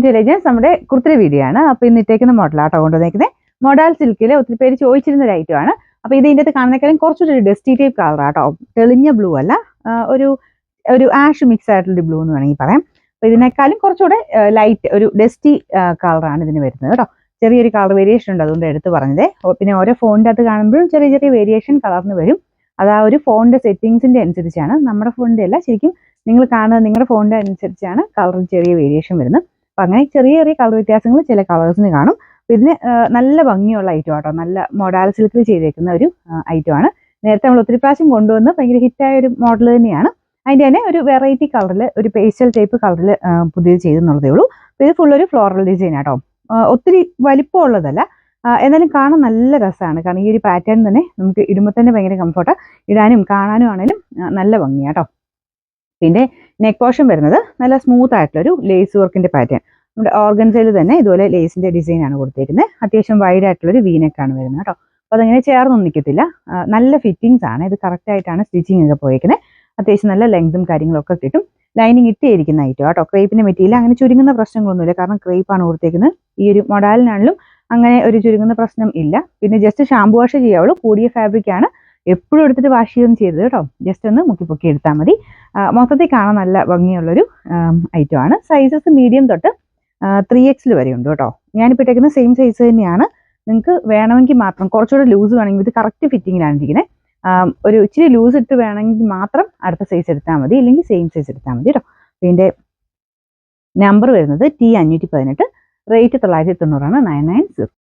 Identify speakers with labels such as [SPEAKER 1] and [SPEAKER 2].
[SPEAKER 1] Intelligence നമ്മുടെ കുർത്തിയുടെ video ആണ്. അപ്പോൾ ഇന്ന് ഇട്ടേക്കുന്ന മോഡലാട്ടോ കൊണ്ടുവന്നേക്കുന്നത്. മോഡൽ സിൽക്കിലെ ഒത്തിരി പേര് ചോദിച്ചിരുന്ന ഒരു ഐറ്റം ആണ്. അപ്പോൾ ഇത് ഇതിന്റെ അകത്ത് കാണുന്നേക്കാളും കുറച്ചൊരു ഡസ്റ്റി ടൈപ്പ് കളർ ആട്ടോ. തെളിഞ്ഞ ബ്ലൂ അല്ല, ഒരു ആഷ് മിക്സ് ആയിട്ടുള്ള ബ്ലൂ എന്ന് വേണമെങ്കിൽ പറയാം. അപ്പോൾ ഇതിനേക്കാളും കുറച്ചുകൂടെ ലൈറ്റ് ഒരു ഡസ്റ്റി കളറാണ് ഇതിന് വരുന്നത് കേട്ടോ. ചെറിയൊരു കളർ വേരിയേഷൻ ഉണ്ട്, അതുകൊണ്ട് എടുത്ത് പറഞ്ഞത്. പിന്നെ ഓരോ ഫോണിൻ്റെ അകത്ത് കാണുമ്പോഴും ചെറിയ ചെറിയ വേരിയേഷൻ കളറിന് വരും. അത് ആ ഒരു ഫോണിന്റെ സെറ്റിങ്സിന്റെ അനുസരിച്ചാണ്. നമ്മുടെ ഫോണിന്റെ അല്ല, ശരിക്കും നിങ്ങൾ കാണുന്നത് നിങ്ങളുടെ ഫോണിന്റെ അനുസരിച്ചാണ് കളറിൽ ചെറിയ വേരിയേഷൻ വരുന്നത്. അപ്പം അങ്ങനെ ചെറിയ ചെറിയ കളർ വ്യത്യാസങ്ങൾ ചില കളേഴ്സിന് കാണും. അപ്പം ഇതിന് നല്ല ഭംഗിയുള്ള ഐറ്റം ആട്ടോ. നല്ല മോഡൽ സിൽക്കിൽ ചെയ്തേക്കുന്ന ഒരു ഐറ്റമാണ്. നേരത്തെ നമ്മൾ ഒത്തിരി പ്രാവശ്യം കൊണ്ടുവന്ന് ഭയങ്കര ഹിറ്റായ ഒരു മോഡൽ തന്നെയാണ്. അതിൻ്റെ തന്നെ ഒരു വെറൈറ്റി കളറിൽ, ഒരു പേസ്റ്റൽ ടൈപ്പ് കളറിൽ പുതിയത് ചെയ്തെന്നുള്ളതേ ഉള്ളൂ. അപ്പോൾ ഇത് ഫുൾ ഒരു ഫ്ലോറൽ ഡിസൈൻ ആട്ടോ. ഒത്തിരി വലിപ്പമുള്ളതല്ല, എന്നാലും കാണാൻ നല്ല രസമാണ്. കാരണം ഈ ഒരു പാറ്റേൺ തന്നെ നമുക്ക് ഇടുമ്പോൾ തന്നെ ഭയങ്കര കംഫർട്ടാണ്. ഇടാനും കാണാനും ആണെങ്കിലും നല്ല ഭംഗിയാട്ടോ. പിന്നെ നെക്ക് പോർഷൻ വരുന്നത് നല്ല സ്മൂത്ത് ആയിട്ടുള്ളൊരു ലേസ് വർക്കിന്റെ പാറ്റേൺ. നമ്മുടെ ഓർഗൻസയിൽ തന്നെ ഇതുപോലെ ലേസിന്റെ ഡിസൈൻ ആണ് കൊടുത്തിരിക്കുന്നത്. അത്യാവശ്യം വൈഡ് ആയിട്ടുള്ളൊരു വീനെക്കാണ് വരുന്നത് കേട്ടോ. അപ്പോൾ അതങ്ങനെ ചേർന്നൊന്നും നിൽക്കത്തില്ല. നല്ല ഫിറ്റിങ്സ് ആണ്. ഇത് കറക്റ്റ് ആയിട്ടാണ് സ്റ്റിച്ചിങ് ഒക്കെ പോയിരിക്കുന്നത്. അത്യാവശ്യം നല്ല ലെങ്തും കാര്യങ്ങളൊക്കെ കിട്ടും. ലൈനിങ് ഇട്ടിരിക്കുന്ന ഐറ്റം കേട്ടോ. ക്രേപ്പിന്റെ മെറ്റീരിയൽ അങ്ങനെ ചുരുങ്ങുന്ന പ്രശ്നങ്ങളൊന്നുമില്ല. കാരണം ക്രേപ്പാണ് കൊടുത്തേക്കുന്നത്. ഈ ഒരു മോഡലിനാണെങ്കിലും അങ്ങനെ ഒരു ചുരുങ്ങുന്ന പ്രശ്നം ഇല്ല. പിന്നെ ജസ്റ്റ് ഷാമ്പു വാഷ് ചെയ്യാവുള്ളൂ. കൂടിയ ഫാബ്രിക് ആണ്. എപ്പോഴും എടുത്തിട്ട് വാഷ് ചെയ്തൊന്നും ചെയ്തത് കേട്ടോ. ജസ്റ്റ് ഒന്ന് മുക്കി എടുത്താൽ മതി. മൊത്തത്തിൽ കാണാൻ നല്ല ഭംഗിയുള്ളൊരു ഐറ്റം ആണ്. സൈസസ് മീഡിയം തൊട്ട് 3XL വരെ ഉണ്ട് കേട്ടോ. ഞാനിപ്പോൾ ഇട്ടേക്കുന്ന സെയിം സൈസ് തന്നെയാണ്. നിങ്ങൾക്ക് വേണമെങ്കിൽ മാത്രം കുറച്ചുകൂടെ ലൂസ് വേണമെങ്കിൽ, ഇത് കറക്റ്റ് ഫിറ്റിങ്ങിലാണ് ഇരിക്കുന്നത്. ഒരു ഇച്ചിരി ലൂസ് ഇട്ട് വേണമെങ്കിൽ മാത്രം അടുത്ത സൈസ് എടുത്താൽ മതി, ഇല്ലെങ്കിൽ സെയിം സൈസ് എടുത്താൽ മതി കേട്ടോ. ഇതിൻ്റെ നമ്പർ വരുന്നത് T518, റേറ്റ് 990.